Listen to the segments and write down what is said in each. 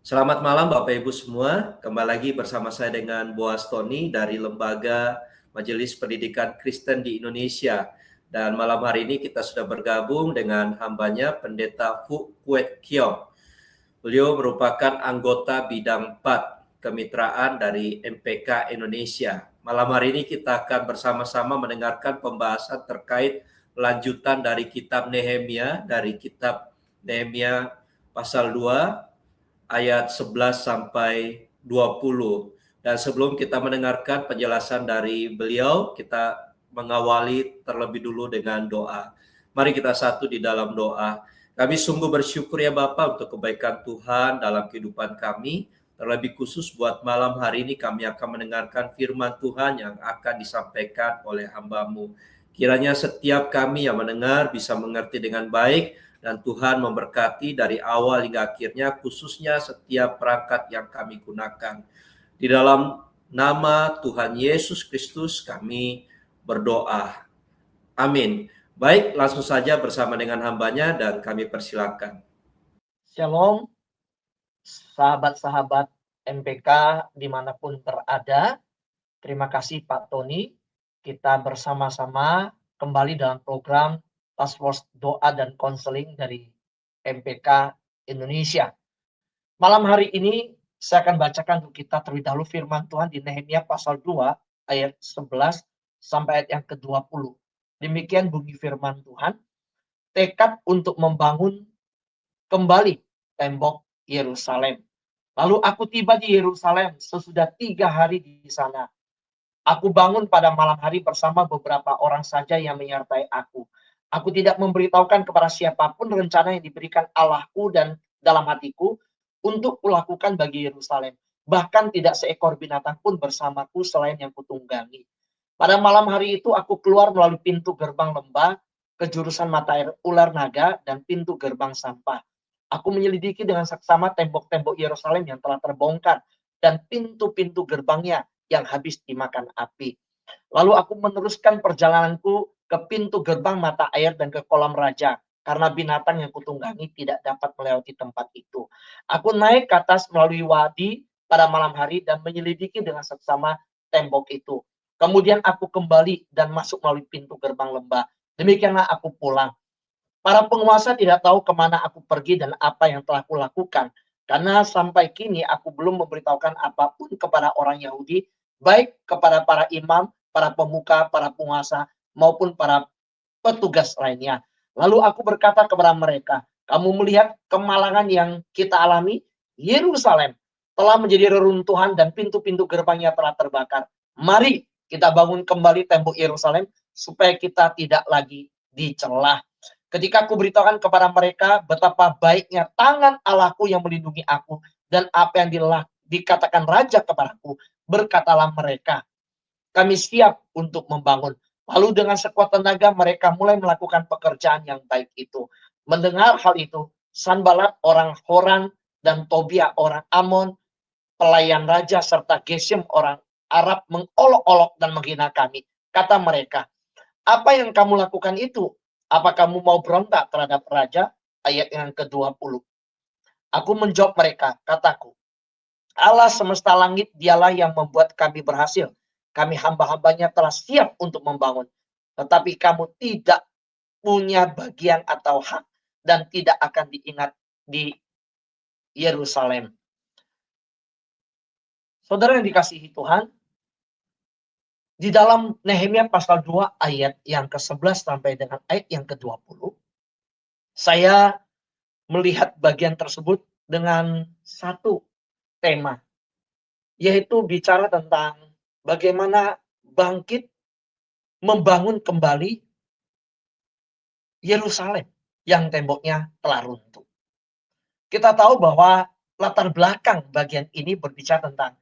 Selamat malam Bapak Ibu semua, kembali lagi bersama saya dengan Boas Tony dari Lembaga Majelis Pendidikan Kristen di Indonesia. Dan malam hari ini kita sudah bergabung dengan hambanya Pendeta Fu Kuet Kiong. Beliau merupakan anggota bidang 4 kemitraan dari MPK Indonesia. Malam hari ini kita akan bersama-sama mendengarkan pembahasan terkait lanjutan dari kitab Nehemia, dari kitab Nehemia pasal 2 ayat 11 sampai 20. Dan sebelum kita mendengarkan penjelasan dari beliau, kita mengawali terlebih dulu dengan doa. Mari kita satu di dalam doa. Kami sungguh bersyukur ya Bapa untuk kebaikan Tuhan dalam kehidupan kami. Terlebih khusus buat malam hari ini kami akan mendengarkan firman Tuhan yang akan disampaikan oleh hamba-Mu. Kiranya setiap kami yang mendengar bisa mengerti dengan baik, dan Tuhan memberkati dari awal hingga akhirnya, khususnya setiap perangkat yang kami gunakan. Di dalam nama Tuhan Yesus Kristus kami berdoa. Amin. Baik, langsung saja bersama dengan hambanya dan kami persilakan. Shalom, sahabat-sahabat MPK dimanapun berada. Terima kasih Pak Tony. Kita bersama-sama kembali dalam program Task Force Doa dan Konseling dari MPK Indonesia. Malam hari ini saya akan bacakan untuk kita terlebih dahulu firman Tuhan di Nehemia pasal 2 ayat 11 sampai ayat yang ke-20. Demikian bunyi firman Tuhan, tekad untuk membangun kembali tembok Yerusalem. Lalu aku tiba di Yerusalem sesudah 3 hari di sana. Aku bangun pada malam hari bersama beberapa orang saja yang menyertai aku. Aku tidak memberitahukan kepada siapapun rencana yang diberikan Allahku dan dalam hatiku untuk kulakukan bagi Yerusalem. Bahkan tidak seekor binatang pun bersamaku selain yang kutunggangi. Pada malam hari itu aku keluar melalui pintu gerbang lembah ke jurusan mata air ular naga dan pintu gerbang sampah. Aku menyelidiki dengan saksama tembok-tembok Yerusalem yang telah terbongkar dan pintu-pintu gerbangnya yang habis dimakan api. Lalu aku meneruskan perjalananku ke pintu gerbang mata air dan ke kolam raja, karena binatang yang kutunggangi tidak dapat melewati tempat itu. Aku naik ke atas melalui wadi pada malam hari dan menyelidiki dengan seksama tembok itu. Kemudian aku kembali dan masuk melalui pintu gerbang lembah. Demikianlah aku pulang. Para penguasa tidak tahu kemana aku pergi dan apa yang telah kulakukan, karena sampai kini aku belum memberitahukan apapun kepada orang Yahudi, baik kepada para imam, para pemuka, para penguasa, maupun para petugas lainnya. Lalu aku berkata kepada mereka, kamu melihat kemalangan yang kita alami? Yerusalem telah menjadi reruntuhan dan pintu-pintu gerbangnya telah terbakar. Mari kita bangun kembali tembok Yerusalem supaya kita tidak lagi dicela. Ketika aku beritahukan kepada mereka betapa baiknya tangan Allahku yang melindungi aku dan apa yang dikatakan raja kepadaku, berkatalah mereka, kami siap untuk membangun. Lalu dengan sekuat tenaga mereka mulai melakukan pekerjaan yang baik itu. Mendengar hal itu, Sanballat orang Horan dan Tobia orang Amon, pelayan raja serta Gesem orang Arab mengolok-olok dan menghina kami. Kata mereka, apa yang kamu lakukan itu? Apa kamu mau berontak terhadap raja? Ayat yang ke-20. Aku menjawab mereka, kataku, Allah semesta langit dialah yang membuat kami berhasil. Kami hamba-hambanya telah siap untuk membangun. Tetapi kamu tidak punya bagian atau hak dan tidak akan diingat di Yerusalem. Saudara yang dikasihi Tuhan, di dalam Nehemia pasal 2 ayat yang ke-11 sampai dengan ayat yang ke-20, saya melihat bagian tersebut dengan satu tema, yaitu bicara tentang bagaimana bangkit membangun kembali Yerusalem yang temboknya telah runtuh. Kita tahu bahwa latar belakang bagian ini berbicara tentang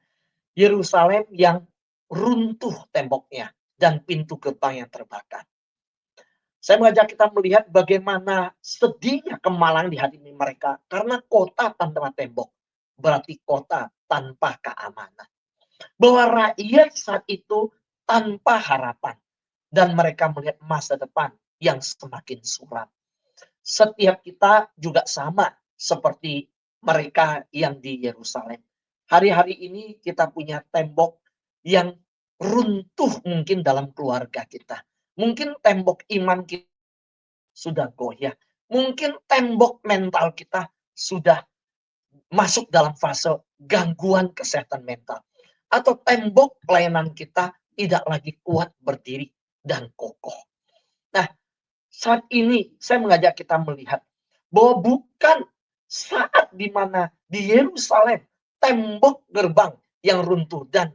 Yerusalem yang runtuh temboknya dan pintu gerbang yang terbakar. Saya mengajak kita melihat bagaimana sedihnya kemalangan di hati mereka karena kota tanpa tembok berarti kota tanpa keamanan. Bahwa rakyat saat itu tanpa harapan dan mereka melihat masa depan yang semakin suram. Setiap kita juga sama seperti mereka yang di Yerusalem. Hari-hari ini kita punya tembok yang runtuh mungkin dalam keluarga kita. Mungkin tembok iman kita sudah goyah. Mungkin tembok mental kita sudah masuk dalam fase gangguan kesehatan mental. Atau tembok pelayanan kita tidak lagi kuat berdiri dan kokoh. Nah, saat ini saya mengajak kita melihat bahwa bukan saat di mana di Yerusalem tembok gerbang yang runtuh dan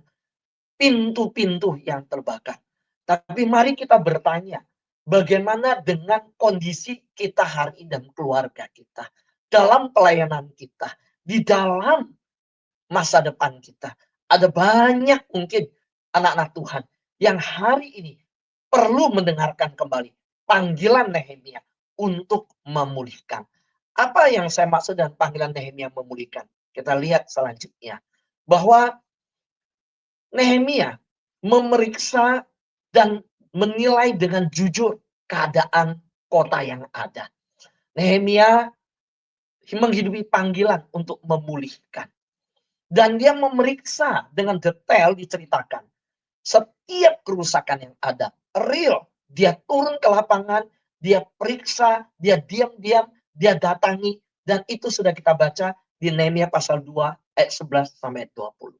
pintu-pintu yang terbakar. Tapi mari kita bertanya, bagaimana dengan kondisi kita hari ini dan keluarga kita, dalam pelayanan kita, di dalam masa depan kita. Ada banyak mungkin anak-anak Tuhan yang hari ini perlu mendengarkan kembali panggilan Nehemia untuk memulihkan. Apa yang saya maksud dengan panggilan Nehemia memulihkan? Kita lihat selanjutnya. Bahwa Nehemia memeriksa dan menilai dengan jujur keadaan kota yang ada. Nehemia menghidupi panggilan untuk memulihkan. Dan dia memeriksa dengan detail diceritakan. Setiap kerusakan yang ada, real. Dia turun ke lapangan, dia periksa, dia diam-diam, dia datangi. Dan itu sudah kita baca di Nehemia pasal 2 ayat 11 sampai 20.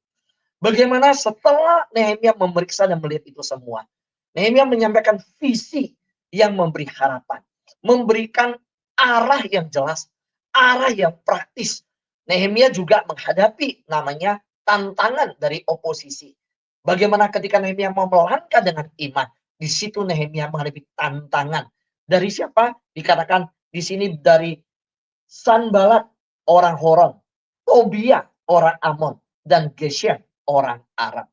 Bagaimana setelah Nehemia memeriksa dan melihat itu semua, Nehemia menyampaikan visi yang memberi harapan, memberikan arah yang jelas, arah yang praktis. Nehemia juga menghadapi namanya tantangan dari oposisi. Bagaimana ketika Nehemia mau melangkah dengan iman, di situ Nehemia menghadapi tantangan. Dari siapa? Dikatakan di sini dari Sanbalat orang Horon, Tobia orang Amon, dan Geshem orang Arab.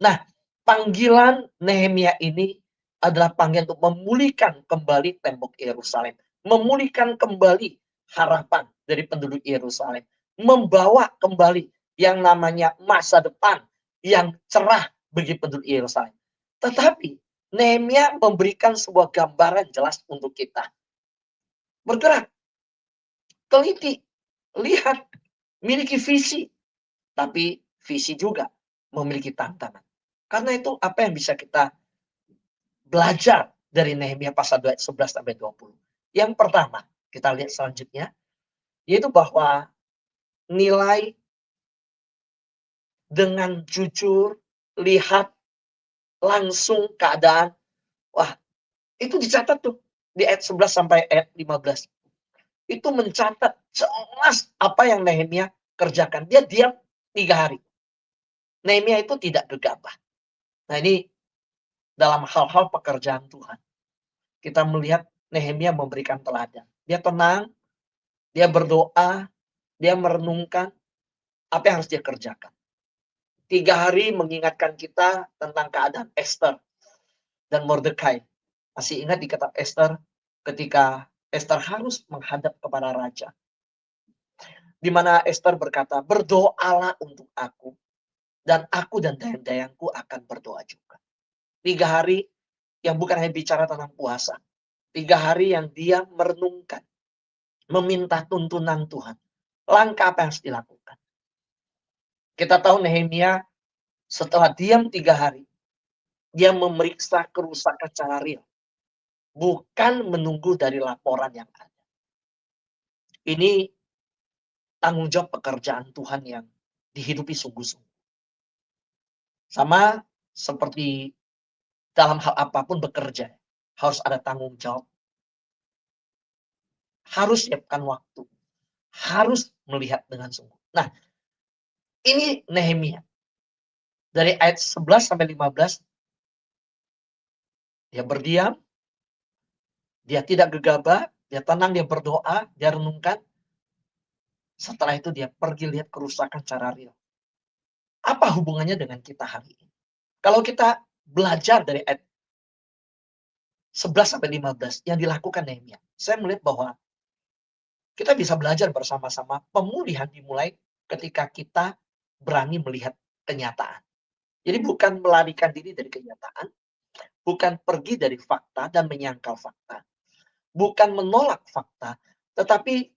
Nah, panggilan Nehemia ini adalah panggilan untuk memulihkan kembali tembok Yerusalem, memulihkan kembali harapan dari penduduk Yerusalem, membawa kembali yang namanya masa depan yang cerah bagi penduduk Yerusalem. Tetapi Nehemia memberikan sebuah gambaran jelas untuk kita. Bergerak, teliti, lihat, miliki visi, tapi visi juga memiliki tantangan. Karena itu apa yang bisa kita belajar dari Nehemia pasal 2 ayat 11 sampai 20. Yang pertama, kita lihat selanjutnya, yaitu bahwa nilai dengan jujur, lihat langsung keadaan. Wah, itu dicatat tuh di ayat 11 sampai ayat 15. Itu mencatat jelas apa yang Nehemia kerjakan. Dia diam 3 hari. Nehemia itu tidak gegabah. Nah, ini dalam hal-hal pekerjaan Tuhan. Kita melihat Nehemia memberikan teladan. Dia tenang, dia berdoa, dia merenungkan apa yang harus dia kerjakan. 3 hari mengingatkan kita tentang keadaan Esther dan Mordekai. Masih ingat di kitab Esther ketika Esther harus menghadap kepada raja. Di mana Esther berkata, berdoalah untuk aku, dan aku dan dayang-dayangku akan berdoa juga. 3 hari yang bukan hanya bicara tentang puasa. 3 hari yang dia merenungkan, meminta tuntunan Tuhan. Langkah apa yang harus dilakukan. Kita tahu Nehemia setelah diam 3 hari, dia memeriksa kerusakan secara real. Bukan menunggu dari laporan yang ada. Ini tanggung jawab pekerjaan Tuhan yang dihidupi sungguh-sungguh. Sama seperti dalam hal apapun bekerja, harus ada tanggung jawab. Harus siapkan waktu. Harus melihat dengan sungguh. Nah, ini Nehemia. Dari ayat 11 sampai 15, dia berdiam, dia tidak gegabah, dia tenang, dia berdoa, dia renungkan. Setelah itu dia pergi lihat kerusakan secara real. Apa hubungannya dengan kita hari ini? Kalau kita belajar dari ayat 11 sampai 15 yang dilakukan Nehemia, saya melihat bahwa kita bisa belajar bersama-sama. Pemulihan dimulai ketika kita berani melihat kenyataan. Jadi bukan melarikan diri dari kenyataan, bukan pergi dari fakta dan menyangkal fakta, bukan menolak fakta, tetapi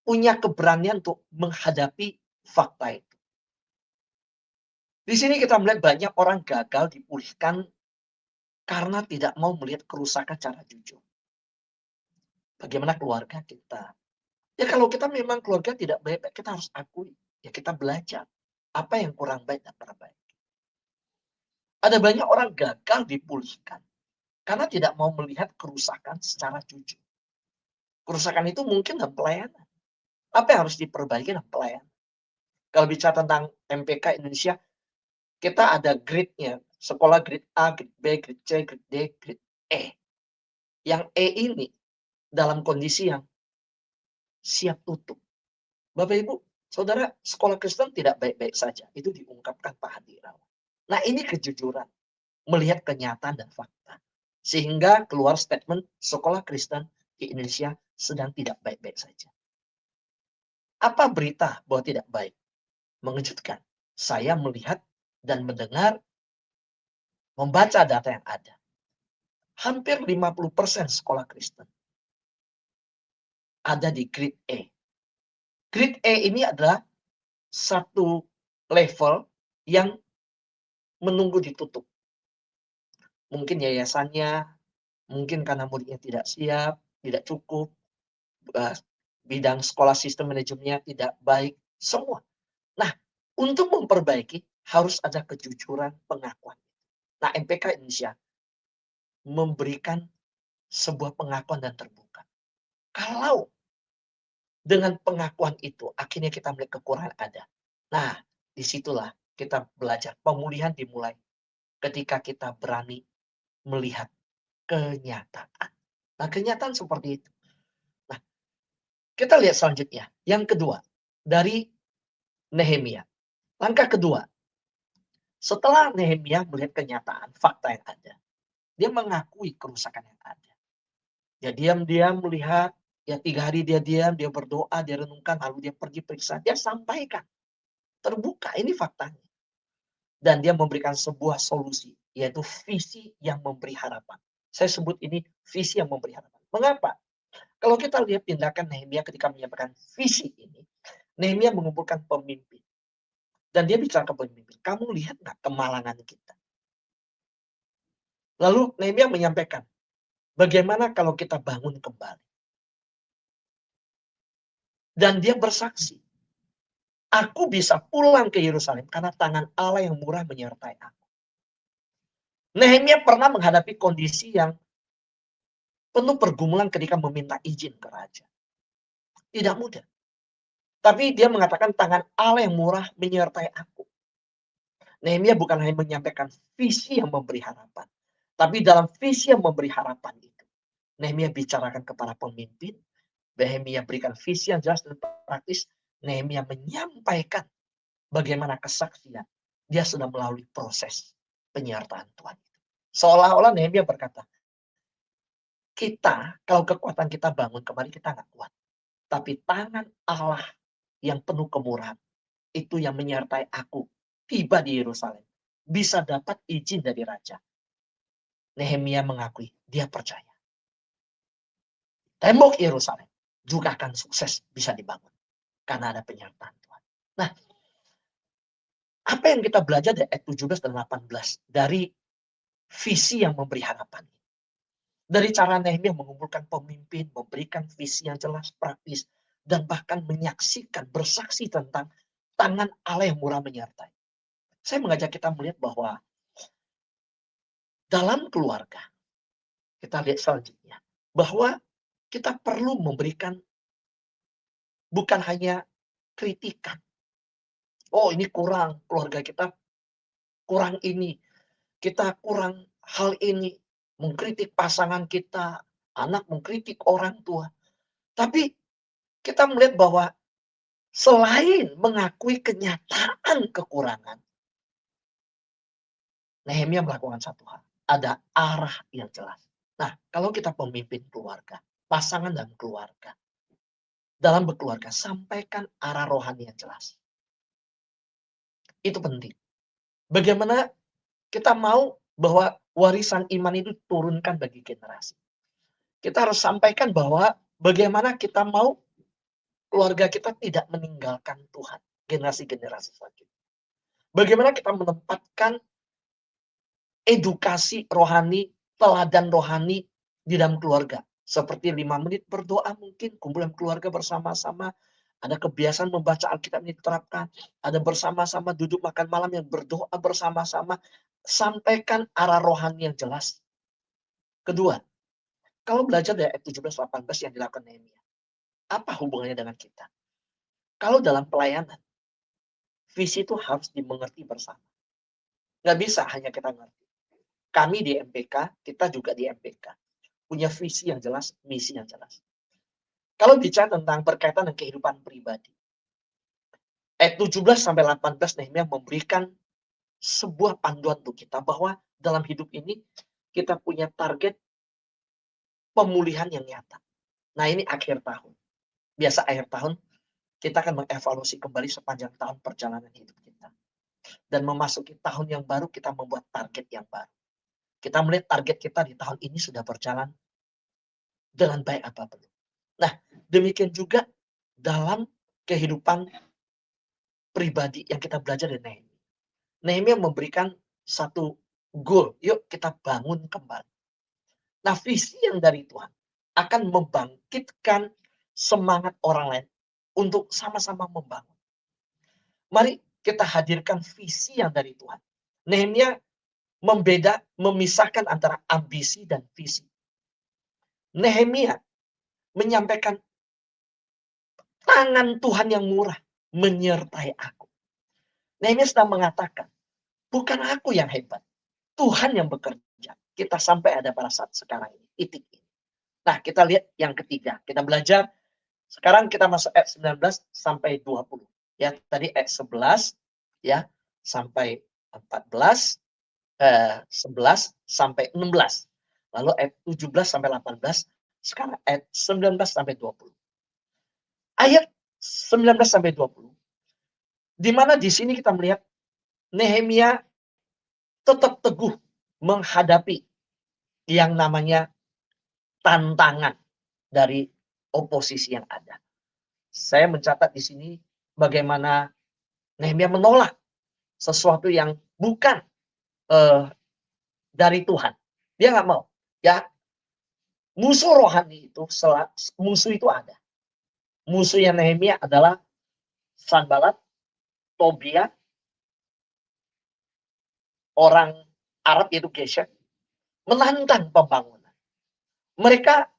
punya keberanian untuk menghadapi fakta itu. Di sini kita melihat banyak orang gagal dipulihkan karena tidak mau melihat kerusakan secara jujur. Bagaimana keluarga kita? Ya kalau kita memang keluarga tidak baik-baik, kita harus akui. Ya kita belajar. Apa yang kurang baik dan perbaiki. Ada banyak orang gagal dipulihkan karena tidak mau melihat kerusakan secara jujur. Kerusakan itu mungkin dalam pelayanan. Apa yang harus diperbaiki dalam pelayanan? Kalau bicara tentang MPK Indonesia, kita ada grade-nya. Sekolah grade A, grade B, grade C, grade D, grade E. Yang E ini dalam kondisi yang siap tutup. Bapak Ibu, Saudara, sekolah Kristen tidak baik-baik saja. Itu diungkapkan Pak Hadi Irawan. Nah, ini kejujuran. Melihat kenyataan dan fakta. Sehingga keluar statement sekolah Kristen di Indonesia sedang tidak baik-baik saja. Apa berita bahwa tidak baik? Mengejutkan. Saya melihat dan mendengar, membaca data yang ada. Hampir 50% sekolah Kristen ada di grade E. Grade E ini adalah satu level yang menunggu ditutup. Mungkin yayasannya, mungkin karena muridnya tidak siap, tidak cukup, bidang sekolah sistem manajemennya tidak baik, semua. Nah, untuk memperbaiki harus ada kejujuran pengakuan. Nah, MPK Indonesia memberikan sebuah pengakuan dan terbuka. Kalau dengan pengakuan itu akhirnya kita melihat kekurangan ada. Nah, disitulah kita belajar. Pemulihan dimulai ketika kita berani melihat kenyataan. Nah, kenyataan seperti itu. Nah, kita lihat selanjutnya. Yang kedua, dari Nehemia. Langkah kedua, setelah Nehemia melihat kenyataan, fakta yang ada, dia mengakui kerusakan yang ada. Ya diam-diam melihat, ya 3 hari dia diam, dia berdoa, dia renungkan, lalu dia pergi periksa, dia sampaikan. Terbuka, ini faktanya. Dan dia memberikan sebuah solusi, yaitu visi yang memberi harapan. Saya sebut ini visi yang memberi harapan. Mengapa? Kalau kita lihat tindakan Nehemia ketika menyampaikan visi ini, Nehemia mengumpulkan pemimpin. Dan dia bicara ke pemimpin, kamu lihat nggak kemalangan kita? Lalu Nehemia menyampaikan, bagaimana kalau kita bangun kembali? Dan dia bersaksi, aku bisa pulang ke Yerusalem karena tangan Allah yang murah menyertai aku. Nehemia pernah menghadapi kondisi yang penuh pergumulan ketika meminta izin ke raja. Tidak mudah. Tapi dia mengatakan tangan Allah yang murah menyertai aku. Nehemia bukan hanya menyampaikan visi yang memberi harapan. Tapi dalam visi yang memberi harapan itu, Nehemia bicarakan kepada pemimpin, Nehemia berikan visi yang jelas dan praktis, Nehemia menyampaikan bagaimana kesaksian dia sudah melalui proses penyertaan Tuhan. Seolah-olah Nehemia berkata, kita, kalau kekuatan kita bangun kembali, kita nggak kuat. Tapi tangan Allah yang penuh kemurahan, itu yang menyertai aku, tiba di Yerusalem. Bisa dapat izin dari raja. Nehemia mengakui, dia percaya. Tembok Yerusalem juga akan sukses bisa dibangun. Karena ada penyertaan Tuhan. Nah, apa yang kita belajar dari ayat 17 dan 18? Dari visi yang memberi harapan. Dari cara Nehemia mengumpulkan pemimpin, memberikan visi yang jelas, praktis, dan bahkan menyaksikan, bersaksi tentang tangan Allah yang murah menyertai. Saya mengajak kita melihat bahwa dalam keluarga, kita lihat selanjutnya, bahwa kita perlu memberikan bukan hanya kritikan. Oh ini kurang, keluarga kita kurang ini, kita kurang hal ini, mengkritik pasangan kita, anak mengkritik orang tua. Tapi kita melihat bahwa selain mengakui kenyataan kekurangan, Nehemia melakukan satu hal. Ada arah yang jelas. Nah, kalau kita pemimpin keluarga, pasangan dan keluarga, dalam berkeluarga, sampaikan arah rohani yang jelas. Itu penting. Bagaimana kita mau bahwa warisan iman itu turunkan bagi generasi. Kita harus sampaikan bahwa bagaimana kita mau keluarga kita tidak meninggalkan Tuhan, generasi-generasi selanjutnya. Bagaimana kita menempatkan edukasi rohani, teladan rohani di dalam keluarga. Seperti 5 menit berdoa mungkin, kumpulan keluarga bersama-sama, ada kebiasaan membaca Alkitab yang diterapkan, ada bersama-sama duduk makan malam yang berdoa bersama-sama, sampaikan arah rohani yang jelas. Kedua, kalau belajar dari ayat 17-18 yang dilakukan Nehemia, apa hubungannya dengan kita? Kalau dalam pelayanan, visi itu harus dimengerti bersama. Nggak bisa hanya kita ngerti. Kami di MPK, kita juga di MPK. Punya visi yang jelas, misi yang jelas. Kalau bicara tentang berkaitan dengan kehidupan pribadi, ayat 17-18 Nehemia memberikan sebuah panduan untuk kita bahwa dalam hidup ini kita punya target pemulihan yang nyata. Nah, ini akhir tahun. Biasa akhir tahun kita akan mengevaluasi kembali sepanjang tahun perjalanan hidup kita. Dan memasuki tahun yang baru kita membuat target yang baru. Kita melihat target kita di tahun ini sudah berjalan dengan baik apa belum. Nah, demikian juga dalam kehidupan pribadi yang kita belajar dari Nehemia. Nehemia memberikan satu goal, yuk kita bangun kembali. Nah, visi yang dari Tuhan akan membangkitkan semangat orang lain untuk sama-sama membangun. Mari kita hadirkan visi yang dari Tuhan. Nehemia memisahkan antara ambisi dan visi. Nehemia menyampaikan tangan Tuhan yang murah menyertai aku. Nehemia sedang mengatakan, bukan aku yang hebat, Tuhan yang bekerja. Kita sampai ada pada saat sekarang ini, titik ini. Nah, kita lihat yang ketiga. Kita belajar, sekarang kita masuk ayat 19 sampai 20. Ya, tadi ayat 11 ya sampai 14, 11 sampai 16. Lalu ayat 17 sampai 18, sekarang ayat 19 sampai 20. Ayat 19 sampai 20. Di mana di sini kita melihat Nehemia tetap teguh menghadapi yang namanya tantangan dari oposisi yang ada. Saya mencatat di sini bagaimana Nehemia menolak sesuatu yang bukan dari Tuhan. Dia nggak mau. Ya, musuh rohani itu, musuh itu ada. Musuh yang Nehemia adalah Sanballat, Tobia, orang Arab yaitu Geshem, menantang pembangunan. Mereka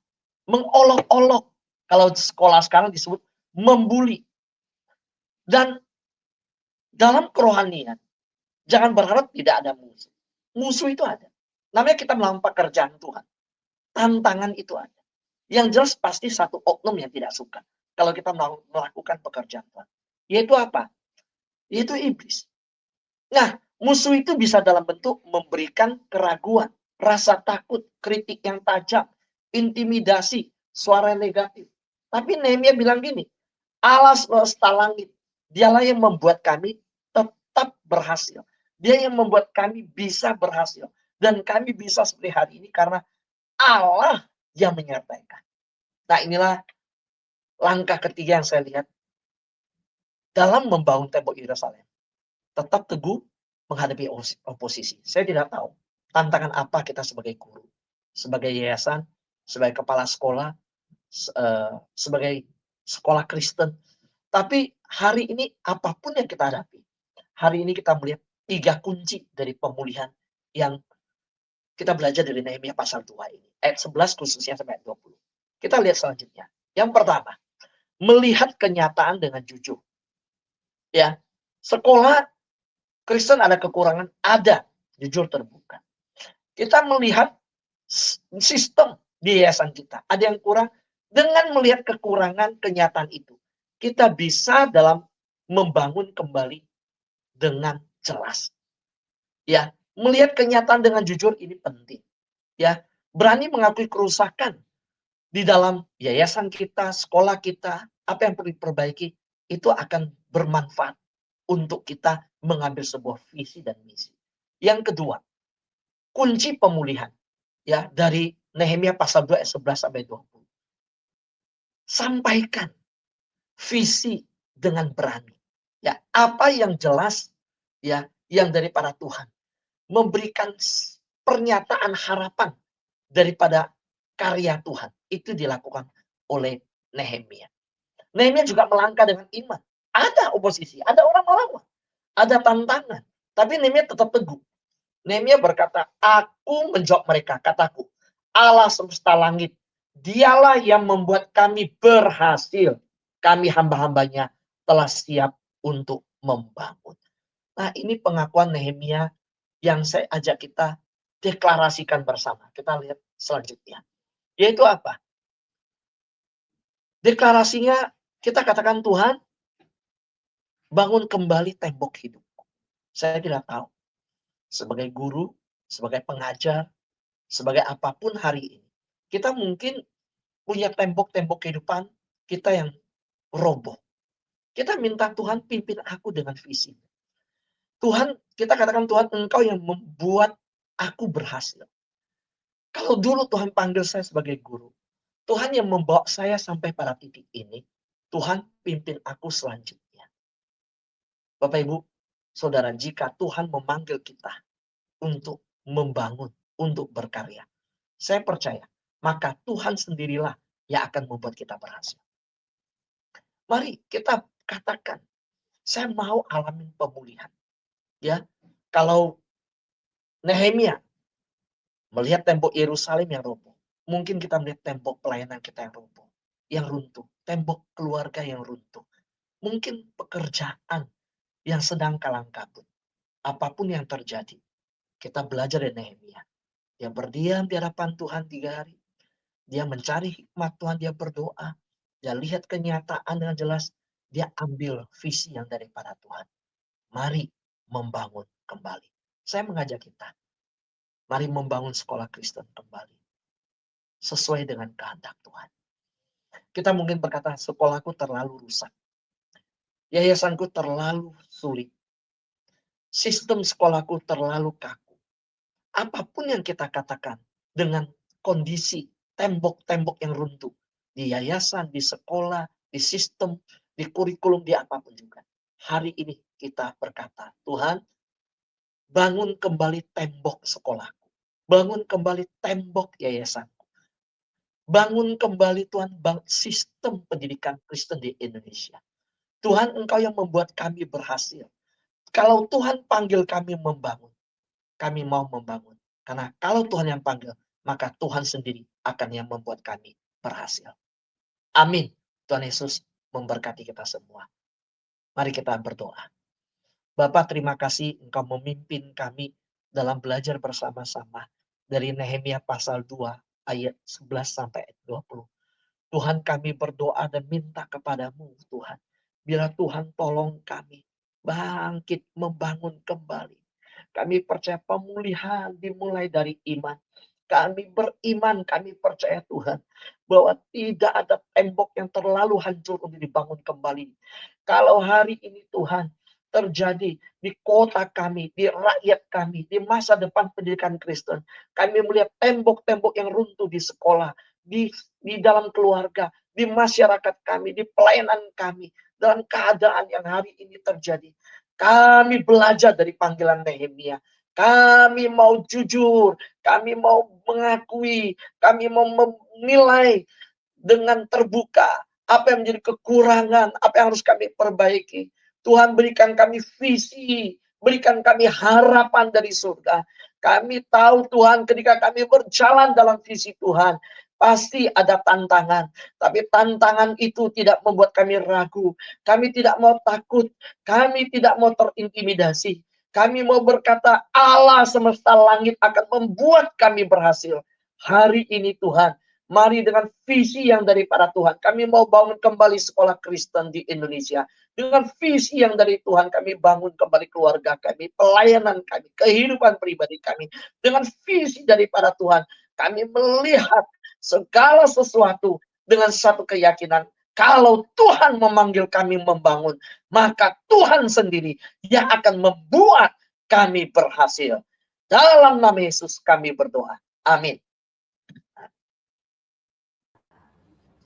mengolok-olok, kalau sekolah sekarang disebut membuli. Dan dalam kerohanian, jangan berharap tidak ada musuh. Musuh itu ada. Namanya kita melakukan pekerjaan Tuhan. Tantangan itu ada. Yang jelas pasti satu oknum yang tidak suka kalau kita melakukan pekerjaan Tuhan. Yaitu apa? Yaitu iblis. Nah, musuh itu bisa dalam bentuk memberikan keraguan, rasa takut, kritik yang tajam, intimidasi, suara negatif. Tapi Nehemia bilang gini, Allah semesta langit, dialah yang membuat kami tetap berhasil. Dia yang membuat kami bisa berhasil. Dan kami bisa seperti hari ini karena Allah yang menyertai kami. Nah, inilah langkah ketiga yang saya lihat dalam membangun tembok Yerusalem. Tetap teguh menghadapi oposisi. Saya tidak tahu tantangan apa kita sebagai guru, sebagai yayasan, sebagai kepala sekolah, sebagai sekolah Kristen. Tapi hari ini apapun yang kita hadapi, hari ini kita melihat 3 kunci dari pemulihan yang kita belajar dari Nehemia pasal 2 ini. Ayat 11 khususnya sampai ayat 20. Kita lihat selanjutnya. Yang pertama, melihat kenyataan dengan jujur. Ya, sekolah Kristen ada kekurangan, ada, jujur terbuka. Kita melihat sistem di yayasan kita, ada yang kurang, dengan melihat kekurangan kenyataan itu, kita bisa dalam membangun kembali dengan jelas. Ya, melihat kenyataan dengan jujur ini penting. Ya, berani mengakui kerusakan di dalam yayasan kita, sekolah kita, apa yang perlu diperbaiki, itu akan bermanfaat untuk kita mengambil sebuah visi dan misi. Yang kedua, kunci pemulihan ya dari Nehemia pasal 2 ayat 11 sampai 20. Sampaikan visi dengan berani. Ya, apa yang jelas ya, yang daripada Tuhan. Memberikan pernyataan harapan daripada karya Tuhan. Itu dilakukan oleh Nehemia. Nehemia juga melangkah dengan iman. Ada oposisi, ada orang melawan, ada tantangan. Tapi Nehemia tetap teguh. Nehemia berkata, aku menjawab mereka, kataku, Allah semesta langit, dialah yang membuat kami berhasil. Kami hamba-hambanya telah siap untuk membangun. Nah, ini pengakuan Nehemia yang saya ajak kita deklarasikan bersama. Kita lihat selanjutnya. Yaitu apa? Deklarasinya kita katakan, Tuhan, bangun kembali tembok hidup. Saya tidak tahu. Sebagai guru, sebagai pengajar, sebagai apapun hari ini. Kita mungkin punya tembok-tembok kehidupan kita yang roboh. Kita minta Tuhan pimpin aku dengan visi. Tuhan, kita katakan Tuhan, Engkau yang membuat aku berhasil. Kalau dulu Tuhan panggil saya sebagai guru, Tuhan yang membawa saya sampai pada titik ini, Tuhan pimpin aku selanjutnya. Bapak Ibu, Saudara, jika Tuhan memanggil kita untuk membangun, untuk berkarya, saya percaya, maka Tuhan sendirilah yang akan membuat kita berhasil. Mari kita katakan, saya mau alamin pemulihan. Ya, kalau Nehemia melihat tembok Yerusalem yang roboh, mungkin kita melihat tembok pelayanan kita yang roboh, yang runtuh, tembok keluarga yang runtuh, mungkin pekerjaan yang sedang kalang kabut. Apapun yang terjadi, kita belajar dari Nehemia. Dia berdiam di hadapan Tuhan 3 hari. Dia mencari hikmat Tuhan, dia berdoa. Dia lihat kenyataan dengan jelas. Dia ambil visi yang daripada Tuhan. Mari membangun kembali. Saya mengajak kita. Mari membangun sekolah Kristen kembali. Sesuai dengan kehendak Tuhan. Kita mungkin berkata, sekolahku terlalu rusak. Yayasanku terlalu sulit. Sistem sekolahku terlalu kaku. Apapun yang kita katakan dengan kondisi tembok-tembok yang runtuh. Di yayasan, di sekolah, di sistem, di kurikulum, di apapun juga. Hari ini kita berkata, Tuhan, bangun kembali tembok sekolahku. Bangun kembali tembok yayasanku. Bangun kembali Tuhan sistem pendidikan Kristen di Indonesia. Tuhan, Engkau yang membuat kami berhasil. Kalau Tuhan panggil kami membangun, kami mau membangun. Karena kalau Tuhan yang panggil, maka Tuhan sendiri akan yang membuat kami berhasil. Amin. Tuhan Yesus memberkati kita semua. Mari kita berdoa. Bapa, terima kasih Engkau memimpin kami dalam belajar bersama-sama dari Nehemia pasal 2 ayat 11 sampai 20. Tuhan, kami berdoa dan minta kepadamu Tuhan. Bila Tuhan tolong kami bangkit membangun kembali. Kami percaya pemulihan dimulai dari iman. Kami beriman, kami percaya Tuhan, bahwa tidak ada tembok yang terlalu hancur untuk dibangun kembali. Kalau hari ini Tuhan terjadi di kota kami, di rakyat kami, di masa depan pendidikan Kristen, kami melihat tembok-tembok yang runtuh di sekolah, di dalam keluarga, di masyarakat kami, di pelayanan kami, dalam keadaan yang hari ini terjadi. Kami belajar dari panggilan Nehemia. Kami mau jujur, kami mau mengakui, kami mau menilai dengan terbuka apa yang menjadi kekurangan, apa yang harus kami perbaiki. Tuhan, berikan kami visi, berikan kami harapan dari surga. Kami tahu Tuhan, ketika kami berjalan dalam visi Tuhan, pasti ada tantangan. Tapi tantangan itu tidak membuat kami ragu. Kami tidak mau takut. Kami tidak mau terintimidasi. Kami mau berkata, Allah semesta langit akan membuat kami berhasil. Hari ini Tuhan, mari dengan visi yang daripada Tuhan. Kami mau bangun kembali sekolah Kristen di Indonesia. Dengan visi yang dari Tuhan, kami bangun kembali keluarga kami, pelayanan kami, kehidupan pribadi kami. Dengan visi daripada Tuhan, kami melihat segala sesuatu dengan satu keyakinan. Kalau Tuhan memanggil kami membangun, maka Tuhan sendiri yang akan membuat kami berhasil. Dalam nama Yesus kami berdoa. Amin.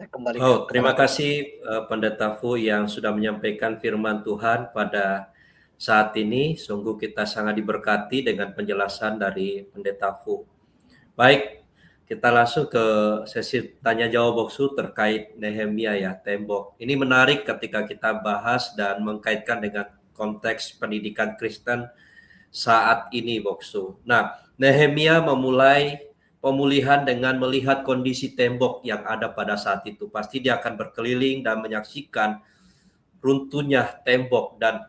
Saya kembalikan Oh, terima kepada kasih Pendeta Fu yang sudah menyampaikan firman Tuhan pada saat ini. Sungguh kita sangat diberkati dengan penjelasan dari Pendeta Fu. Baik, kita langsung ke sesi tanya jawab Boksu terkait Nehemia ya, tembok. Ini menarik ketika kita bahas dan mengkaitkan dengan konteks pendidikan Kristen saat ini, Boksu. Nah, Nehemia memulai pemulihan dengan melihat kondisi tembok yang ada pada saat itu. Pasti dia akan berkeliling dan menyaksikan runtuhnya tembok dan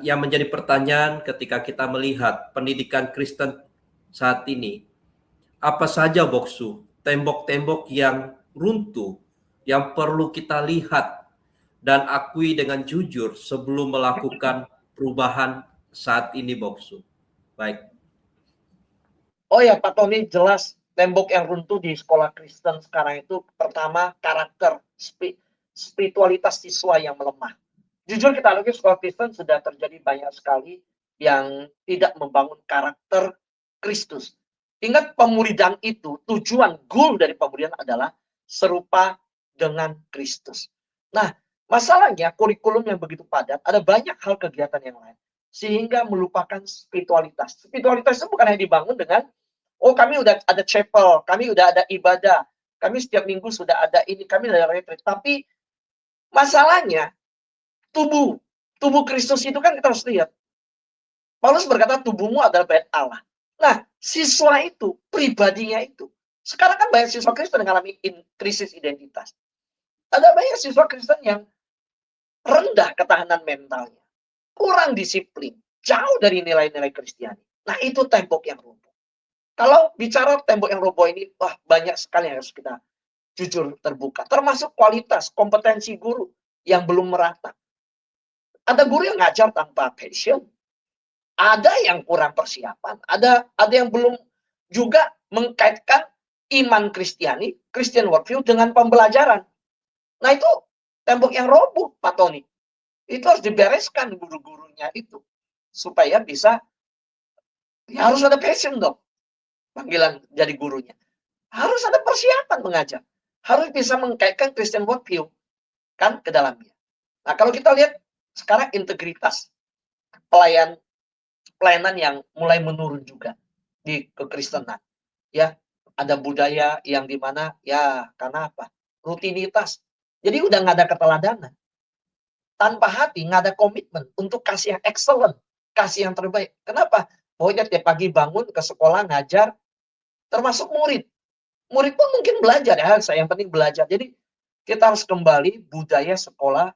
yang menjadi pertanyaan ketika kita melihat pendidikan Kristen saat ini, apa saja Boksu tembok-tembok yang runtuh yang perlu kita lihat dan akui dengan jujur sebelum melakukan perubahan saat ini, Boksu. Baik. Oh ya, Pak Tony, jelas tembok yang runtuh di sekolah Kristen sekarang itu pertama karakter spiritualitas siswa yang melemah. Jujur kita lagi sekolah Kristen sudah terjadi banyak sekali yang tidak membangun karakter Kristus. Ingat pemuridan itu, tujuan goal dari pemuridan adalah serupa dengan Kristus. Nah, masalahnya kurikulum yang begitu padat, ada banyak hal kegiatan yang lain. Sehingga melupakan spiritualitas. Spiritualitas itu bukan hanya dibangun dengan, oh kami udah ada chapel, kami udah ada ibadah, kami setiap minggu sudah ada ini, kami udah ada retreat. Tapi masalahnya, tubuh Kristus itu kan kita harus lihat. Paulus berkata tubuhmu adalah bait Allah. Nah, siswa itu, pribadinya itu. Sekarang kan banyak siswa Kristen yang mengalami krisis identitas. Ada banyak siswa Kristen yang rendah ketahanan mentalnya. Kurang disiplin. Jauh dari nilai-nilai Kristiani. Nah, itu tembok yang roboh. Kalau bicara tembok yang roboh ini, wah banyak sekali yang harus kita jujur terbuka. Termasuk kualitas, kompetensi guru yang belum merata. Ada guru yang ngajar tanpa passion. Ada yang kurang persiapan. Ada yang belum juga mengkaitkan iman Kristiani, Christian worldview dengan pembelajaran. Nah itu tembok yang roboh, Pak Tony. Itu harus dibereskan guru-gurunya itu. Supaya bisa, ya harus ada passion dong. Panggilan jadi gurunya. Harus ada persiapan mengajar. Harus bisa mengkaitkan Christian worldview kan ke dalamnya. Nah kalau kita lihat sekarang integritas pelayanan yang mulai menurun juga di kekristenan. Ya, ada budaya yang dimana ya karena apa? Rutinitas. Jadi udah nggak ada keteladanan. Tanpa hati, nggak ada komitmen untuk kasih yang excellent, kasih yang terbaik. Kenapa? Pokoknya tiap pagi bangun ke sekolah ngajar, termasuk murid. Murid pun mungkin belajar ya, saya yang penting belajar. Jadi kita harus kembali budaya sekolah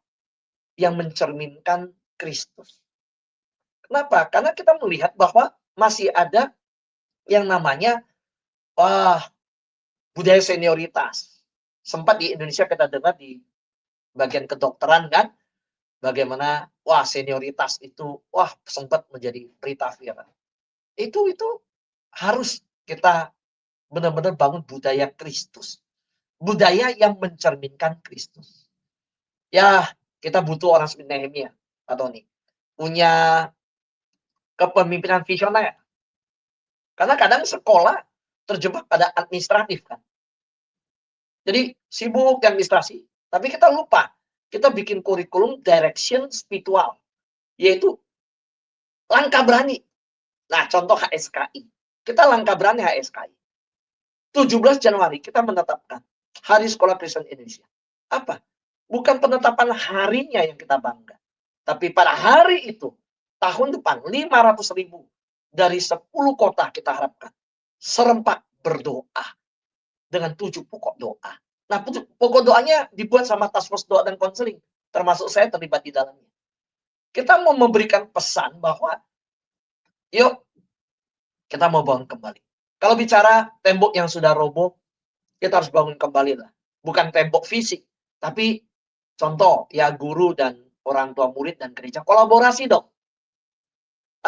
yang mencerminkan Kristus. Kenapa? Karena kita melihat bahwa masih ada yang namanya budaya senioritas. Sempat di Indonesia kita dengar di bagian kedokteran kan, bagaimana senioritas itu sempat menjadi berita viral. Itu harus kita benar-benar bangun budaya Kristus. Budaya yang mencerminkan Kristus. Ya, kita butuh orang seperti Nehemia, Pak Tony. Punya kepemimpinan visioner. Karena kadang sekolah terjebak pada administratif kan. Jadi sibuk di administrasi, tapi kita lupa. Kita bikin kurikulum direction spiritual, yaitu langkah berani. Nah, contoh HSKI. Kita langkah berani HSKI. 17 Januari kita menetapkan Hari Sekolah Kristen Indonesia. Apa? Bukan penetapan harinya yang kita bangga. Tapi pada hari itu, tahun depan 500.000 dari 10 kota kita harapkan serempak berdoa dengan 7 pokok doa. Nah, pokok doanya dibuat sama task force doa dan konseling, termasuk saya terlibat di dalamnya. Kita mau memberikan pesan bahwa yuk kita mau bangun kembali. Kalau bicara tembok yang sudah roboh, kita harus bangun kembali lah. Bukan tembok fisik, tapi contoh ya guru dan orang tua murid dan gereja kolaborasi dong.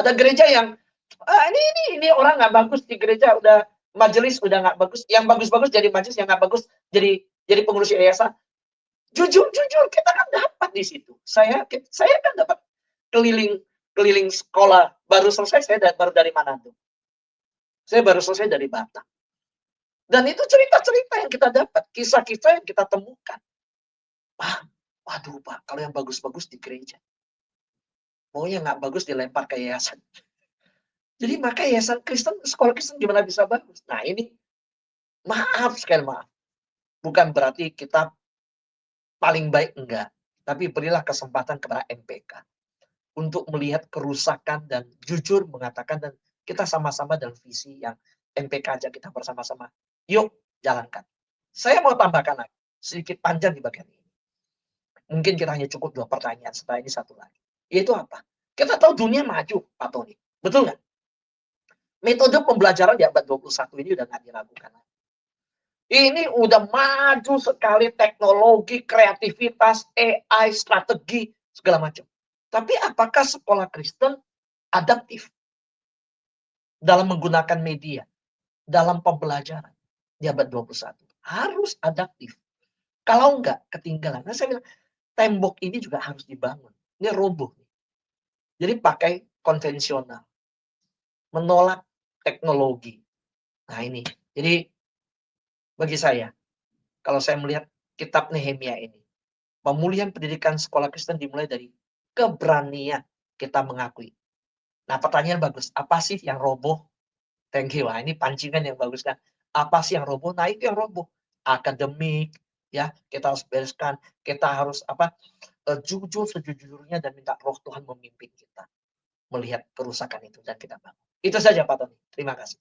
Ada gereja yang ini orang nggak bagus di gereja, udah majelis udah nggak bagus, yang bagus-bagus jadi majelis, yang nggak bagus jadi pengurus yayasan. Jujur kita kan dapat di situ. Saya kan dapat keliling sekolah, baru selesai saya baru dari Manado. Saya baru selesai dari Batam. Dan itu cerita-cerita yang kita dapat, kisah-kisah yang kita temukan. Waduh Pak, kalau yang bagus-bagus di gereja. Mau yang nggak bagus dilempar ke yayasan. Jadi maka yayasan Kristen, sekolah Kristen gimana bisa bagus? Nah ini, maaf sekali maaf. Bukan berarti kita paling baik, enggak. Tapi berilah kesempatan kepada MPK untuk melihat kerusakan dan jujur mengatakan, dan kita sama-sama dalam visi yang MPK aja kita bersama-sama. Yuk, jalankan. Saya mau tambahkan lagi, sedikit panjang di bagian ini. Mungkin kita hanya cukup 2 pertanyaan, setelah ini 1 lagi. Yaitu apa? Kita tahu dunia maju, Pak Tony. Betul nggak? Metode pembelajaran di abad 21 ini udah nggak diragukan lagi. Ini udah maju sekali teknologi, kreativitas, AI, strategi, segala macam. Tapi apakah sekolah Kristen adaptif dalam menggunakan media, dalam pembelajaran di abad 21? Harus adaptif. Kalau enggak, ketinggalan. Nah, saya bilang, tembok ini juga harus dibangun. Ini roboh. Jadi pakai konvensional. Menolak teknologi. Nah ini. Jadi bagi saya, kalau saya melihat kitab Nehemia ini, pemulihan pendidikan sekolah Kristen dimulai dari keberanian kita mengakui. Nah pertanyaan bagus, apa sih yang roboh? Thank you. Wah, ini pancingan yang bagus kan. Apa sih yang roboh? Nah itu yang roboh. Akademik, ya kita harus bereskan. Kita harus jujur sejujurnya dan minta Roh Tuhan memimpin kita melihat kerusakan itu dan kita bangun. Itu saja Pak Tony. Terima kasih.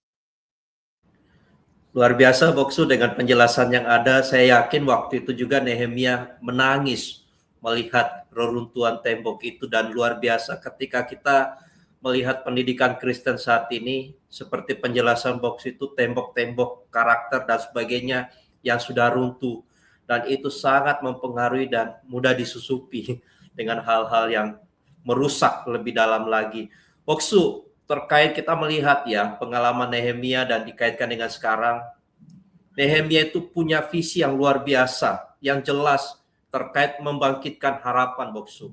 Luar biasa Boksu dengan penjelasan yang ada. Saya yakin waktu itu juga Nehemia menangis melihat reruntuhan tembok itu, dan luar biasa ketika kita melihat pendidikan Kristen saat ini, seperti penjelasan Boksu itu, tembok-tembok karakter dan sebagainya yang sudah runtuh, dan itu sangat mempengaruhi dan mudah disusupi dengan hal-hal yang merusak lebih dalam lagi. Boksu, terkait kita melihat ya pengalaman Nehemia dan dikaitkan dengan sekarang, Nehemia itu punya visi yang luar biasa, yang jelas terkait membangkitkan harapan Boksu.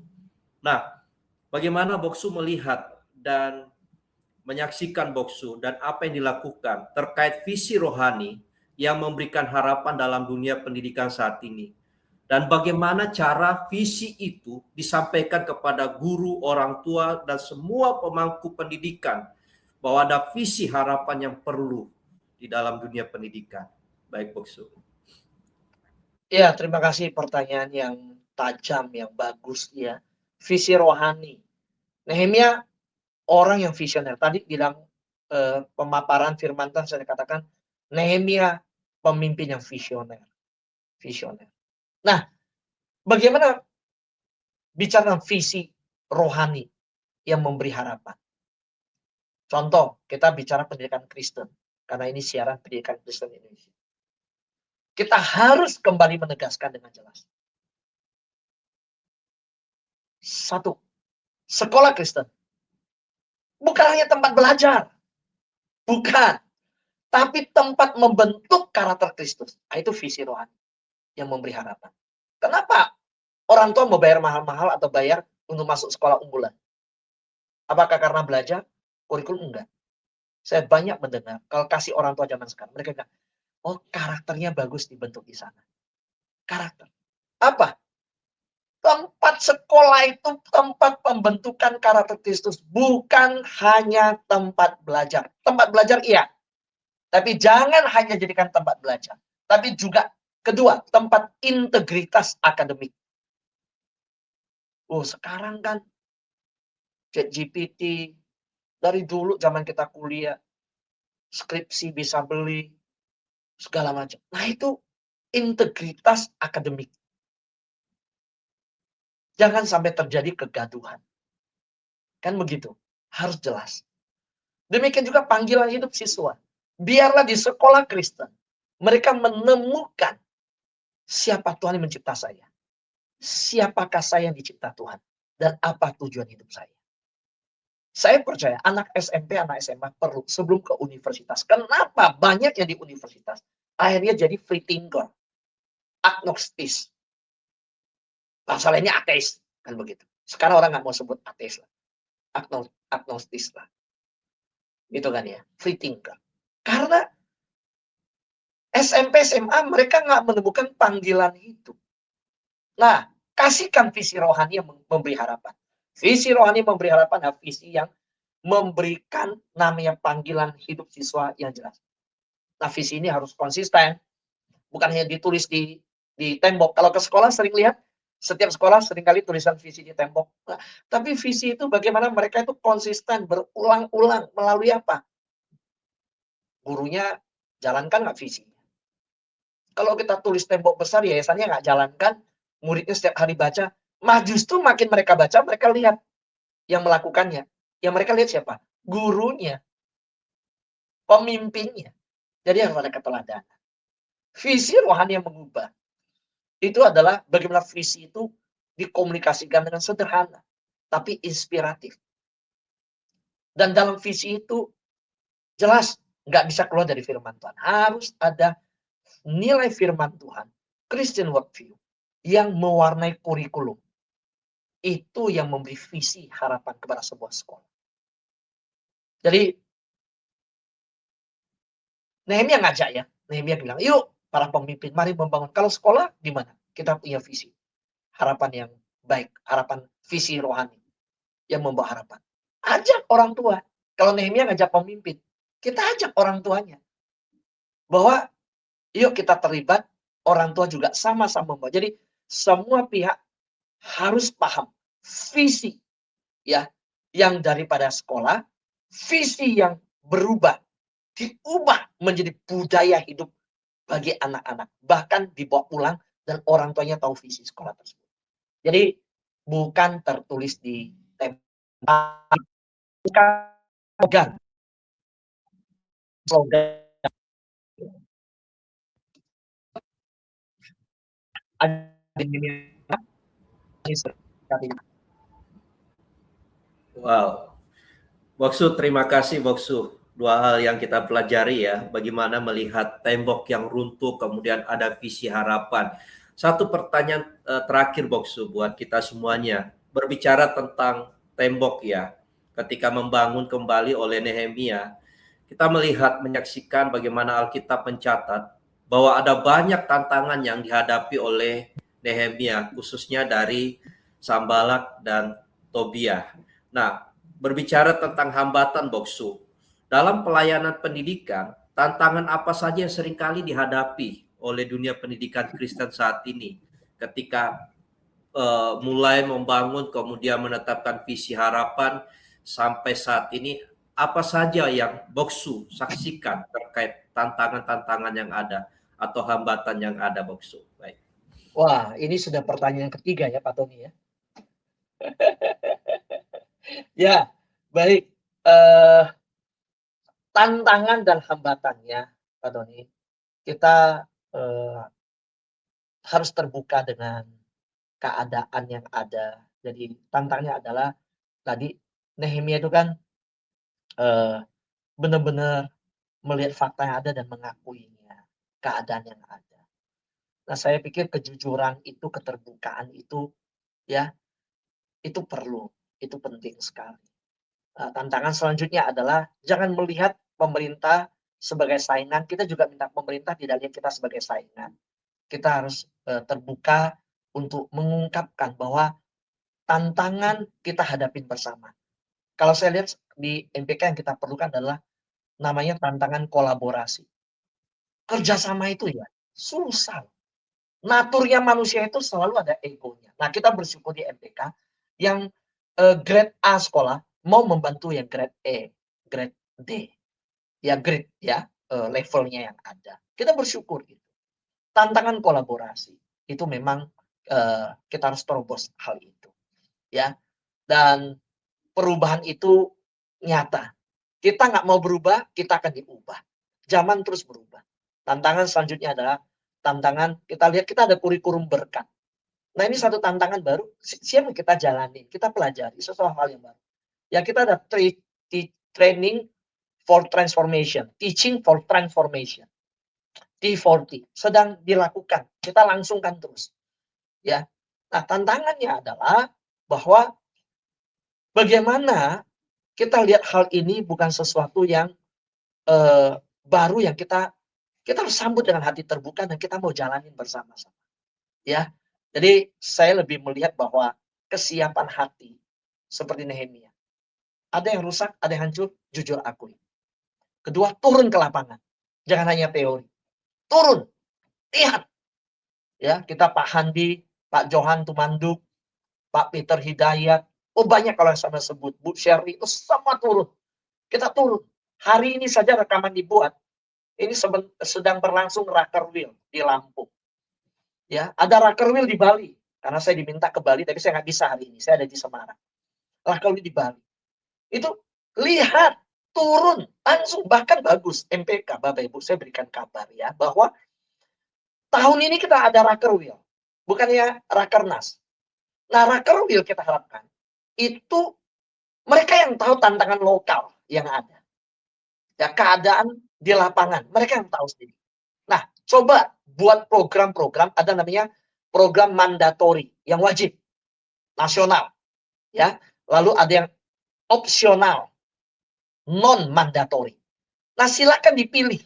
Nah, bagaimana Boksu melihat dan menyaksikan Boksu dan apa yang dilakukan terkait visi rohani yang memberikan harapan dalam dunia pendidikan saat ini? Dan bagaimana cara visi itu disampaikan kepada guru, orang tua, dan semua pemangku pendidikan, bahwa ada visi harapan yang perlu di dalam dunia pendidikan. Baik, Boksu. Ya, terima kasih pertanyaan yang tajam, yang bagus ya. Visi rohani. Nehemia orang yang visioner. Tadi bilang pemaparan firman Tuhan, saya katakan Nehemia pemimpin yang visioner. Visioner. Nah, bagaimana bicara visi rohani yang memberi harapan? Contoh, kita bicara pendidikan Kristen. Karena ini siaran pendidikan Kristen Indonesia. Kita harus kembali menegaskan dengan jelas. 1. Sekolah Kristen bukan hanya tempat belajar. Bukan. Tapi tempat membentuk karakter Kristus. Nah, itu visi rohani yang memberi harapan. Kenapa orang tua mau bayar mahal-mahal atau bayar untuk masuk sekolah unggulan? Apakah karena belajar? Kurikulum enggak. Saya banyak mendengar, kalau kasih orang tua zaman sekarang, mereka bilang, oh karakternya bagus dibentuk di sana. Karakter. Apa? Tempat sekolah itu tempat pembentukan karakter Kristus. Bukan hanya tempat belajar. Tempat belajar iya. Tapi jangan hanya jadikan tempat belajar. Tapi juga, kedua, tempat integritas akademik. Oh, sekarang kan ChatGPT, dari dulu zaman kita kuliah, skripsi bisa beli, segala macam. Nah, itu integritas akademik. Jangan sampai terjadi kegaduhan. Kan begitu. Harus jelas. Demikian juga panggilan hidup siswa. Biarlah di sekolah Kristen, mereka menemukan siapa Tuhan yang mencipta saya. Siapakah saya yang dicipta Tuhan. Dan apa tujuan hidup saya. Saya percaya anak SMP, anak SMA perlu sebelum ke universitas. Kenapa banyak yang di universitas akhirnya jadi free thinker, agnostis, bahasa lainnya ateis, kan begitu. Sekarang orang nggak mau sebut ateis lah, agnostis lah, gitu kan ya, free thinker. Karena SMP, SMA mereka nggak menemukan panggilan itu. Nah, kasihkan visi rohani yang memberi harapan. Visi rohani memberi harapan adalah visi yang memberikan namanya panggilan hidup siswa yang jelas. Nah, visi ini harus konsisten, bukan hanya ditulis di tembok. Kalau ke sekolah sering lihat, setiap sekolah seringkali tulisan visi di tembok. Nah, tapi visi itu bagaimana mereka itu konsisten, berulang-ulang, melalui apa? Gurunya jalankan nggak visinya? Kalau kita tulis tembok besar, yayasannya nggak jalankan, muridnya setiap hari baca, justru makin mereka baca, mereka lihat yang melakukannya. Yang mereka lihat siapa? Gurunya, pemimpinnya. Jadi harus ada keteladanan. Visi rohani yang mengubah. Itu adalah bagaimana visi itu dikomunikasikan dengan sederhana, tapi inspiratif. Dan dalam visi itu jelas nggak bisa keluar dari firman Tuhan. Harus ada nilai firman Tuhan, Christian worldview, yang mewarnai kurikulum. Itu yang memberi visi harapan kepada sebuah sekolah. Jadi Nehemia ngajak ya, Nehemia bilang, yuk para pemimpin, mari membangun. Kalau sekolah di mana? Kita punya visi, harapan yang baik, harapan visi rohani yang membawa harapan. Ajak orang tua. Kalau Nehemia ngajak pemimpin, kita ajak orang tuanya. Bahwa yuk kita terlibat, orang tua juga sama-sama membawa. Jadi semua pihak harus paham visi ya yang daripada sekolah, visi yang berubah, diubah menjadi budaya hidup bagi anak-anak, bahkan dibawa pulang dan orang tuanya tahu visi sekolah tersebut. Jadi bukan tertulis di tembok, bukan slogan. Wow, Boksu, terima kasih Boksu. Dua hal yang kita pelajari ya, bagaimana melihat tembok yang runtuh, kemudian ada visi harapan. Satu pertanyaan terakhir Boksu buat kita semuanya, berbicara tentang tembok ya, ketika membangun kembali oleh Nehemia, kita melihat, menyaksikan bagaimana Alkitab mencatat bahwa ada banyak tantangan yang dihadapi oleh Nehemia, khususnya dari Sambalak dan Tobiah. Nah, berbicara tentang hambatan Boksu, dalam pelayanan pendidikan, tantangan apa saja yang seringkali dihadapi oleh dunia pendidikan Kristen saat ini ketika mulai membangun kemudian menetapkan visi harapan sampai saat ini, apa saja yang Boksu saksikan terkait tantangan-tantangan yang ada atau hambatan yang ada Boksu? Baik. Wah, ini sudah pertanyaan ketiga ya Pak Tony ya. Ya, baik. Tantangan dan hambatannya, Pak Tony, kita harus terbuka dengan keadaan yang ada. Jadi tantangannya adalah tadi Nehemia itu kan benar-benar melihat fakta yang ada dan mengakuinya, keadaan yang ada. Nah, saya pikir kejujuran itu, keterbukaan itu, ya, itu perlu, itu penting sekali. Tantangan selanjutnya adalah jangan melihat pemerintah sebagai saingan, kita juga minta pemerintah tidak lihat kita sebagai saingan. Kita harus terbuka untuk mengungkapkan bahwa tantangan kita hadapin bersama. Kalau saya lihat di MPK yang kita perlukan adalah namanya tantangan kolaborasi. Kerjasama itu ya susah. Naturnya manusia itu selalu ada egonya. Nah, kita bersyukur di MPK yang grade A sekolah mau membantu yang grade E, grade D, ya grade ya levelnya yang ada. Kita bersyukur gitu. Tantangan kolaborasi itu memang kita harus terobos hal itu, ya. Dan perubahan itu nyata. Kita nggak mau berubah, kita akan diubah. Zaman terus berubah. Tantangan selanjutnya adalah tantangan, kita lihat kita ada kurikulum berkat. Nah, ini satu tantangan baru, siapa kita jalani, kita pelajari, sesuatu hal yang baru. Ya, kita ada training for transformation, teaching for transformation. T40 sedang dilakukan, kita langsungkan terus. Ya. Nah, tantangannya adalah bahwa bagaimana kita lihat hal ini bukan sesuatu yang baru yang kita Kita harus sambut dengan hati terbuka dan kita mau jalanin bersama-sama. Ya, jadi saya lebih melihat bahwa kesiapan hati seperti Nehemia. Ada yang rusak, ada yang hancur, jujur akui. Kedua, turun ke lapangan. Jangan hanya teori. Turun, lihat. Ya, kita Pak Handi, Pak Johan Tumanduk, Pak Peter Hidayat. Oh banyak kalau yang saya sebut, Bu Sherry, itu semua turun. Kita turun. Hari ini saja rekaman dibuat. Ini sedang berlangsung Rakerwil di Lampung. Ya, ada Rakerwil di Bali. Karena saya diminta ke Bali, tapi saya nggak bisa hari ini. Saya ada di Semarang. Rakerwil di Bali. Itu lihat, turun, langsung. Bahkan bagus, MPK, Bapak Ibu, saya berikan kabar ya, bahwa tahun ini kita ada Rakerwil. Bukannya Rakernas. Nah, Rakerwil kita harapkan, itu mereka yang tahu tantangan lokal yang ada. Ya, keadaan di lapangan. Mereka yang tahu sendiri. Nah, coba buat program-program, ada namanya program mandatori, yang wajib, nasional. Ya, lalu ada yang opsional, non-mandatori. Nah, silakan dipilih.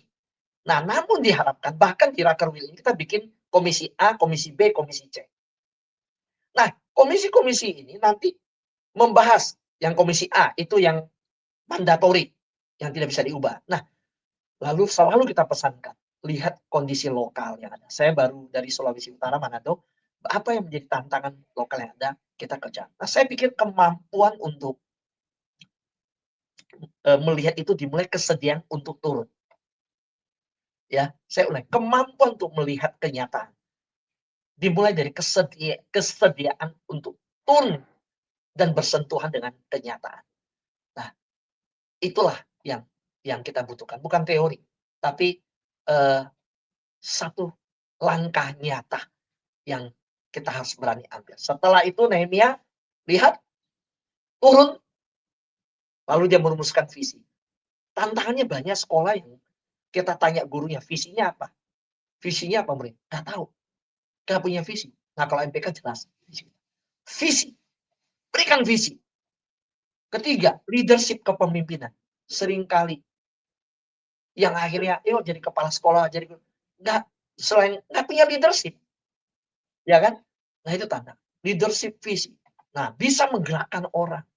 Nah, namun diharapkan, bahkan di Rakerwil ini kita bikin komisi A, komisi B, komisi C. Nah, komisi-komisi ini nanti membahas yang komisi A, itu yang mandatori, yang tidak bisa diubah. Nah, lalu selalu kita pesankan, lihat kondisi lokal yang ada. Saya baru dari Sulawesi Utara, Manado, apa yang menjadi tantangan lokal yang ada, kita kerja. Nah, saya pikir kemampuan untuk melihat itu dimulai kesediaan untuk turun. Ya, saya ulang, kemampuan untuk melihat kenyataan dimulai dari kesediaan untuk turun dan bersentuhan dengan kenyataan. Nah, itulah yang kita butuhkan, bukan teori, tapi satu langkah nyata yang kita harus berani ambil. Setelah itu Nehemia lihat, turun, lalu dia merumuskan visi. Tantangannya banyak sekolah yang kita tanya gurunya, visinya apa? Visinya apa, murid? Nggak tahu. Nggak punya visi. Nah, kalau MPK jelas. Visi. Berikan visi. Ketiga, leadership kepemimpinan. Seringkali yang akhirnya, yuk jadi kepala sekolah, jadi nggak punya leadership. Ya kan? Nah, itu tanda. Leadership visi. Nah, bisa menggerakkan orang.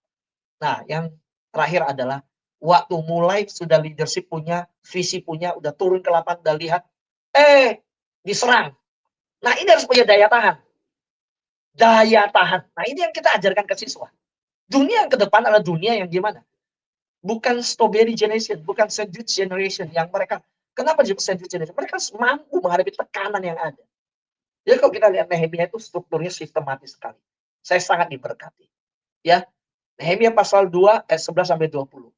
Nah, yang terakhir adalah waktu mulai sudah leadership punya, visi punya, udah turun ke lapangan, udah lihat, diserang. Nah, ini harus punya daya tahan. Daya tahan. Nah, ini yang kita ajarkan ke siswa. Dunia yang ke depan adalah dunia yang gimana? Bukan strawberry generation, bukan sandwich generation yang mereka, kenapa disebut sandwich generation? Mereka mampu menghadapi tekanan yang ada. Jadi kalau kita lihat Nehemia itu strukturnya sistematis sekali. Saya sangat diberkati. Ya, Nehemia pasal 2 ayat 11 sampai 20.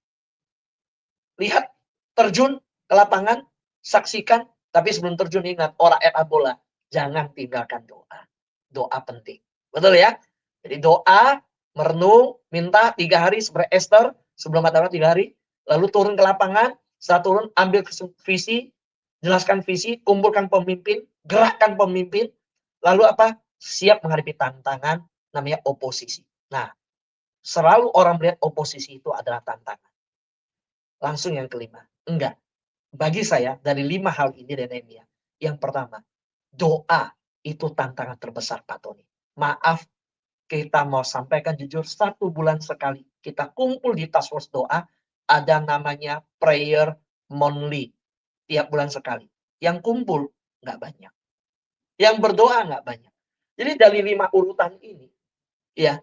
Lihat, terjun ke lapangan, saksikan, tapi sebelum terjun ingat, ora et abola, jangan tinggalkan doa. Doa penting. Betul ya? Jadi doa, merenung, minta 3 hari seperti Esther, sebelum matahari 3 hari, lalu turun ke lapangan, setelah turun, ambil visi, jelaskan visi, kumpulkan pemimpin, gerakkan pemimpin, lalu apa? Siap menghadapi tantangan, namanya oposisi. Nah, selalu orang melihat oposisi itu adalah tantangan. Langsung yang kelima, enggak. Bagi saya, dari 5 hal ini dari Nehemia, yang pertama, doa itu tantangan terbesar Pak Tony. Maaf, kita mau sampaikan jujur, 1 bulan sekali kita kumpul di task force doa, ada namanya prayer monthly, tiap bulan sekali. Yang kumpul nggak banyak, yang berdoa nggak banyak. Jadi dari 5 urutan ini, ya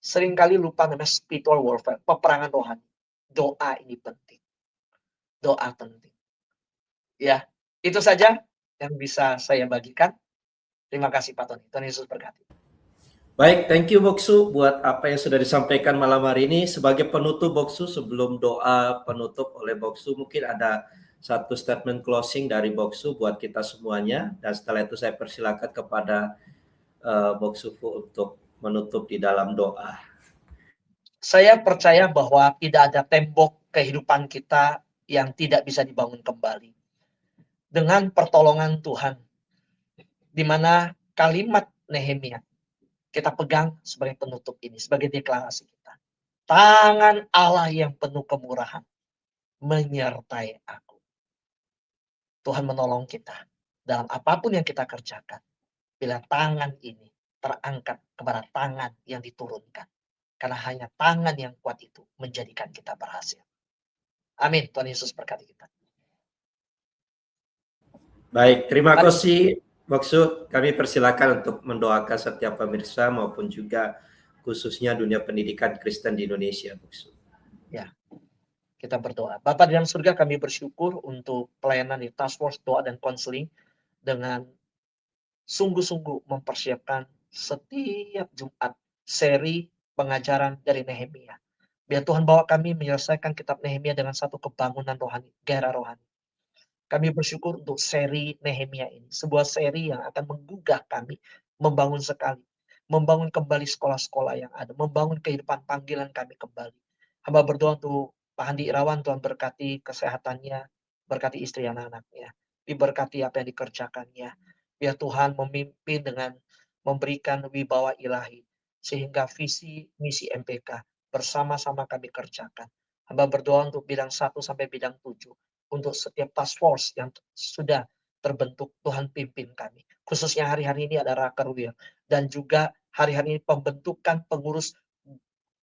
seringkali lupa namanya spiritual warfare, peperangan rohani. Doa ini penting, doa penting. Ya, itu saja yang bisa saya bagikan. Terima kasih Pak Tony. Tuhan Yesus berkati. Baik, thank you Boksu buat apa yang sudah disampaikan malam hari ini. Sebagai penutup Boksu, sebelum doa penutup oleh Boksu, mungkin ada satu statement closing dari Boksu buat kita semuanya. Dan setelah itu saya persilakan kepada Boksu untuk menutup di dalam doa. Saya percaya bahwa tidak ada tembok kehidupan kita yang tidak bisa dibangun kembali. Dengan pertolongan Tuhan, di mana kalimat Nehemia kita pegang sebagai penutup ini, sebagai deklarasi kita. Tangan Allah yang penuh kemurahan menyertai aku. Tuhan menolong kita dalam apapun yang kita kerjakan. Bila tangan ini terangkat kepada tangan yang diturunkan. Karena hanya tangan yang kuat itu menjadikan kita berhasil. Amin. Tuhan Yesus berkati kita. Baik, terima Mari. kasih. Maksud kami persilakan untuk mendoakan setiap pemirsa maupun juga khususnya dunia pendidikan Kristen di Indonesia. Maksud. Ya, kita berdoa. Bapa di dalam surga, kami bersyukur untuk pelayanan di Task Force Doa dan Konseling dengan sungguh-sungguh mempersiapkan setiap Jumat seri pengajaran dari Nehemia. Biar Tuhan bawa kami menyelesaikan kitab Nehemia dengan satu kebangunan rohani, gairah rohani. Kami bersyukur untuk seri Nehemia ini, sebuah seri yang akan menggugah kami membangun sekali, membangun kembali sekolah-sekolah yang ada, membangun kehidupan panggilan kami kembali. Hamba berdoa untuk Pak Handi Irawan, Tuhan berkati kesehatannya, berkati istri anak-anaknya, diberkati apa yang dikerjakannya. Biar Tuhan memimpin dengan memberikan wibawa ilahi, sehingga visi misi MPK bersama-sama kami kerjakan. Hamba berdoa untuk bidang 1 sampai bidang 7. Untuk setiap task force yang sudah terbentuk, Tuhan pimpin kami. Khususnya hari-hari ini ada Rakerwil. Dan juga hari-hari ini pembentukan pengurus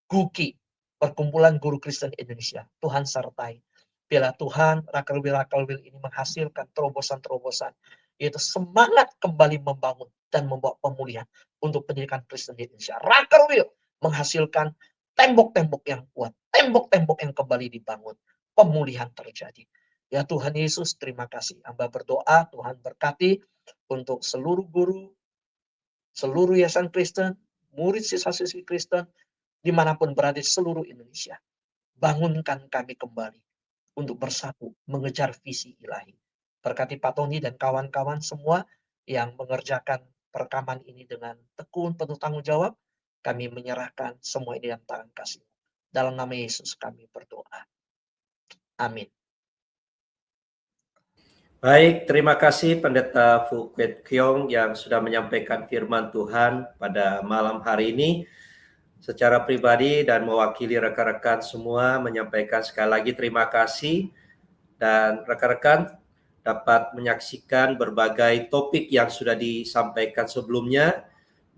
GUKI, Perkumpulan Guru Kristen Indonesia. Tuhan sertai. Bila Tuhan Rakerwil ini menghasilkan terobosan-terobosan, yaitu semangat kembali membangun dan membawa pemulihan untuk pendidikan Kristen di Indonesia. Rakerwil menghasilkan tembok-tembok yang kuat, tembok-tembok yang kembali dibangun, pemulihan terjadi. Ya Tuhan Yesus, terima kasih. Hamba berdoa, Tuhan berkati untuk seluruh guru, seluruh yayasan Kristen, murid siswa-siswi Kristen, dimanapun berada di seluruh Indonesia. Bangunkan kami kembali untuk bersatu mengejar visi ilahi. Berkati Pak Tony dan kawan-kawan semua yang mengerjakan perekaman ini dengan tekun penuh tanggung jawab, kami menyerahkan semua ini dalam tangan kasih. Dalam nama Yesus kami berdoa. Amin. Baik, terima kasih Pendeta Phu Quet Kiong yang sudah menyampaikan firman Tuhan pada malam hari ini. Secara pribadi dan mewakili rekan-rekan semua menyampaikan sekali lagi terima kasih, dan rekan-rekan dapat menyaksikan berbagai topik yang sudah disampaikan sebelumnya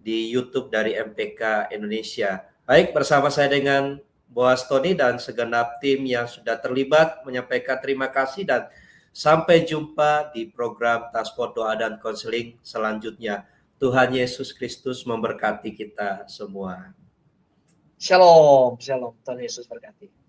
di YouTube dari MPK Indonesia. Baik, bersama saya dengan Boaz Tony dan segenap tim yang sudah terlibat menyampaikan terima kasih, dan sampai jumpa di program Task Force Doa dan Konseling selanjutnya. Tuhan Yesus Kristus memberkati kita semua. Shalom, shalom. Tuhan Yesus berkati.